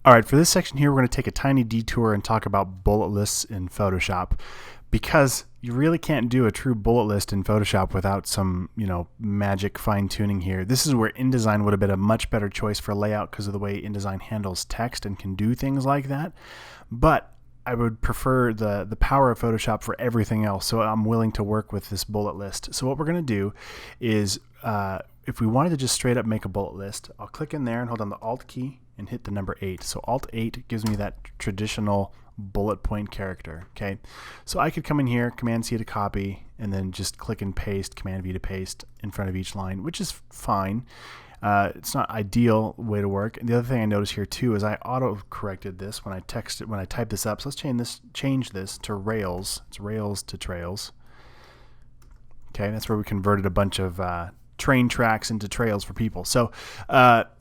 All right, for this section here, we're going to take a tiny detour and talk about bullet lists in Photoshop, because you really can't do a true bullet list in Photoshop without some, magic fine tuning here. This is where InDesign would have been a much better choice for layout because of the way InDesign handles text and can do things like that. But I would prefer the power of Photoshop for everything else, so I'm willing to work with this bullet list. So what we're going to do is, if we wanted to just straight up make a bullet list, I'll click in there and hold down the Alt key and hit the number 8. So Alt 8 gives me that traditional bullet point character. Okay, so I could come in here, Command C to copy, and then just click and paste, Command V to paste in front of each line, which is fine. It's not ideal way to work. And the other thing I notice here too is I auto corrected this when I type this up. So let's change this to Rails. It's Rails to Trails. Okay, that's where we converted a bunch of train tracks into trails for people. So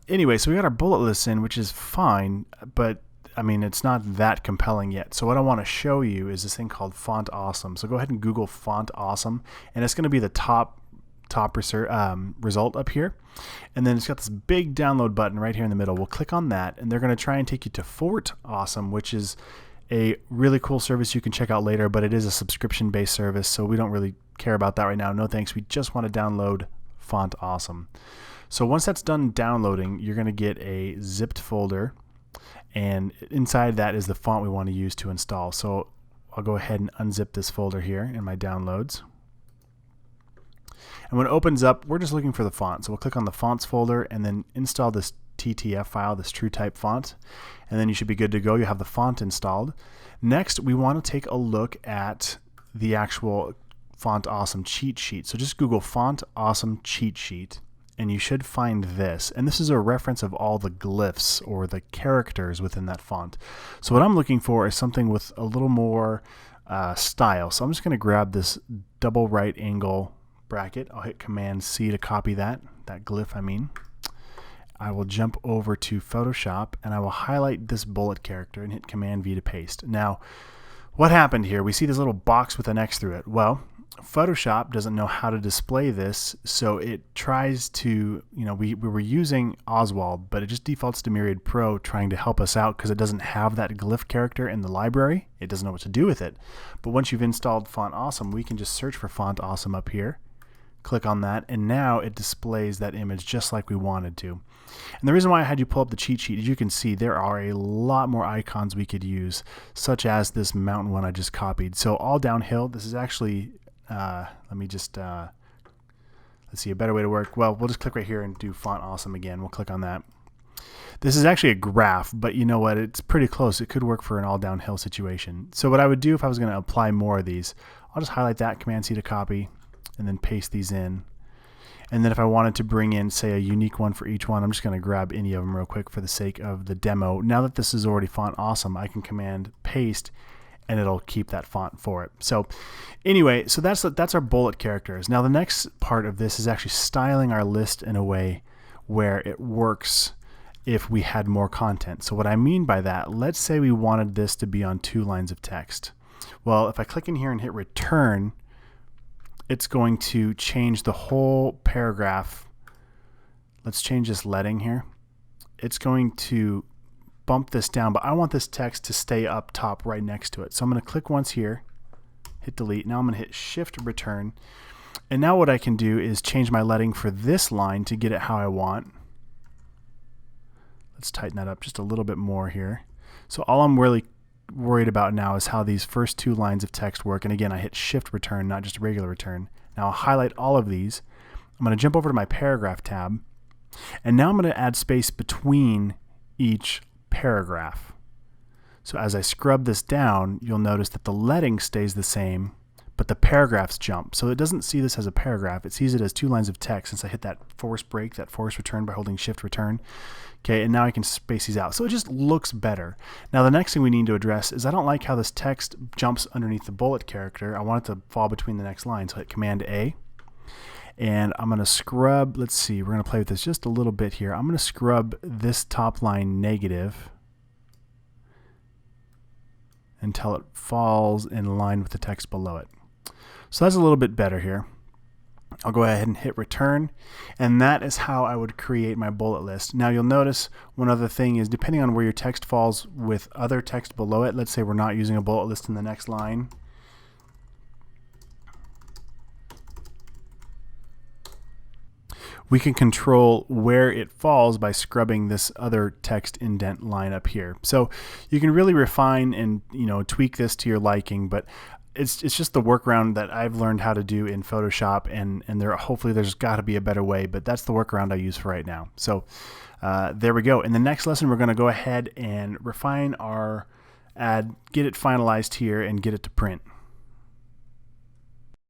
anyway, so we got our bullet lists in, which is fine, but I mean, it's not that compelling yet. So what I want to show you is this thing called Font Awesome. So go ahead and Google Font Awesome, and it's going to be the top result up here. And then it's got this big download button right here in the middle. We'll click on that, and they're going to try and take you to Fort Awesome, which is a really cool service you can check out later, but it is a subscription-based service, so we don't really care about that right now. No thanks. We just want to download Font Awesome. So once that's done downloading, you're going to get a zipped folder, and inside that is the font we want to use to install. So I'll go ahead and unzip this folder here in my downloads. And when it opens up, we're just looking for the font. So we'll click on the fonts folder and then install this TTF file, this TrueType font, and then you should be good to go. You have the font installed. Next, we want to take a look at the actual Font Awesome cheat sheet. So just Google Font Awesome cheat sheet, and you should find this. And this is a reference of all the glyphs or the characters within that font. So what I'm looking for is something with a little more style. So I'm just going to grab this double right angle bracket. I'll hit Command C to copy that glyph I mean. I will jump over to Photoshop and I will highlight this bullet character and hit Command V to paste. Now, what happened here? We see this little box with an X through it. Well, Photoshop doesn't know how to display this, so it tries to, we were using Oswald, but it just defaults to Myriad Pro trying to help us out because it doesn't have that glyph character in the library. It doesn't know what to do with it. But once you've installed Font Awesome, we can just search for Font Awesome up here. Click on that, and now it displays that image just like we wanted to. And the reason why I had you pull up the cheat sheet is you can see there are a lot more icons we could use, such as this mountain one I just copied. So all downhill, this is actually, let me just, let's see, a better way to work. Well, we'll just click right here and do Font Awesome again. We'll click on that. This is actually a graph, but you know what? It's pretty close. It could work for an all downhill situation. So what I would do if I was going to apply more of these, I'll just highlight that, Command C to copy, and then paste these in. And then if I wanted to bring in, say, a unique one for each one, I'm just going to grab any of them real quick for the sake of the demo. Now that this is already Font Awesome, I can Command Paste, and it'll keep that font for it. So anyway, so that's our bullet characters. Now the next part of this is actually styling our list in a way where it works if we had more content. So what I mean by that, let's say we wanted this to be on 2 lines of text. Well, if I click in here and hit return, it's going to change the whole paragraph. Let's change this leading here. It's going to bump this down, but I want this text to stay up top right next to it. So I'm going to click once here, hit delete. Now I'm going to hit shift return. And now what I can do is change my leading for this line to get it how I want. Let's tighten that up just a little bit more here. So all I'm really worried about now is how these first 2 lines of text work. And again, I hit shift return, not just regular return. Now I'll highlight all of these. I'm going to jump over to my paragraph tab, and now I'm going to add space between each paragraph. So as I scrub this down, you'll notice that the leading stays the same, but the paragraphs jump. So it doesn't see this as a paragraph. It sees it as 2 lines of text since I hit that force break, that force return by holding shift return. Okay, and now I can space these out. So it just looks better. Now the next thing we need to address is I don't like how this text jumps underneath the bullet character. I want it to fall between the next line. So hit Command A. And I'm going to scrub, let's see, we're going to play with this just a little bit here. I'm going to scrub this top line negative until it falls in line with the text below it. So that's a little bit better here. I'll go ahead and hit return, and that is how I would create my bullet list. Now you'll notice one other thing is, depending on where your text falls with other text below it, let's say we're not using a bullet list in the next line, we can control where it falls by scrubbing this other text indent line up here. So you can really refine and tweak this to your liking, but it's just the workaround that I've learned how to do in Photoshop, and hopefully there's got to be a better way, but that's the workaround I use for right now. So there we go. In the next lesson, we're going to go ahead and refine our ad, get it finalized here, and get it to print.